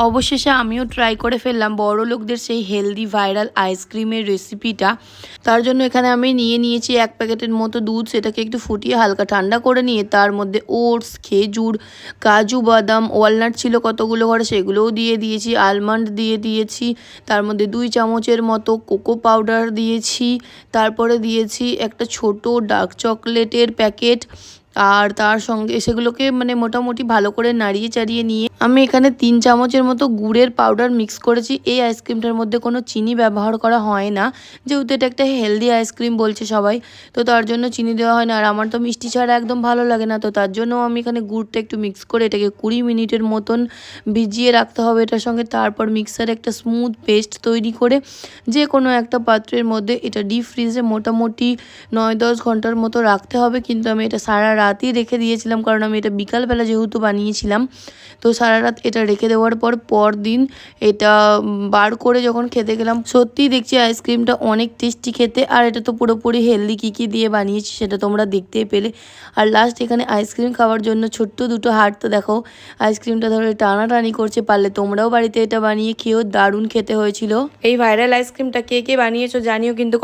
অবশেষে আমিও ট্রাই করে ফেললাম বড়লোকদের সেই হেলদি ভাইরাল আইসক্রিমের রেসিপিটা। তার জন্য এখানে আমি নিয়েছি 1 প্যাকেটের মতো দুধ। সেটাকে একটু ফুটিয়ে হালকা ঠান্ডা করে নিয়ে তার মধ্যে ওটস, খেজুর, কাজু বাদাম, ওয়ালনাট ছিল কতগুলো ঘরে, সেগুলোও দিয়ে দিয়েছি, আলমন্ড দিয়ে দিয়েছি, তার মধ্যে 2 চামচের মতো কোকো পাউডার দিয়েছি, তারপরে দিয়েছি একটা ছোট ডার্ক চকলেটের প্যাকেট। আর তার সঙ্গে সেগুলোকে মোটামুটি ভালো করে নাড়িয়ে চাড়িয়ে নিয়ে আমি এখানে 3 চামচের মতো গুড়ের পাউডার মিক্স করেছি। এই আইসক্রিমটার মধ্যে কোনো চিনি ব্যবহার করা হয় না, যেহেতু এটা একটা হেলদি আইসক্রিম বলছে সবাই, তো তার জন্য চিনি দেওয়া হয় না। আর আমার তো মিষ্টি ছাড়া একদম ভালো লাগে না, তো তার জন্য আমি এখানে গুড়টা একটু মিক্স করে এটাকে 20 মিনিটের মতন ভিজিয়ে রাখতে হবে এটার সঙ্গে। তারপর মিক্সারে একটা স্মুথ পেস্ট তৈরি করে যে কোনো একটা পাত্রের মধ্যে এটা ডিপ ফ্রিজে মোটামুটি 9-10 ঘন্টার মতো রাখতে হবে। কিন্তু আমি এটা সারা রাতই রেখে দিয়েছিলাম, কারণ আমি এটা বিকালবেলা যেহেতু বানিয়েছিলাম, তো সারা রাত এটা রেখে দেওয়ার পরদিন এটা বার করে যখন খেতে গেলাম, সত্যিই দেখছি আইসক্রিমটা অনেক টেস্টি খেতে। আর এটা তো পুরোপুরি হেলদি, কী দিয়ে বানিয়েছি সেটা তোমরা দেখতেই পেলে। আর লাস্ট এখানে আইসক্রিম খাওয়ার জন্য ছোট্ট দুটো হাত, তো দেখো আইসক্রিমটা ধরে টানাটানি করছে। পারলে তোমরাও বাড়িতে এটা বানিয়ে খেয়েও, দারুণ খেতে হয়েছিল। এই ভাইরাল আইসক্রিমটা কে বানিয়েছো জানিও কিন্তু।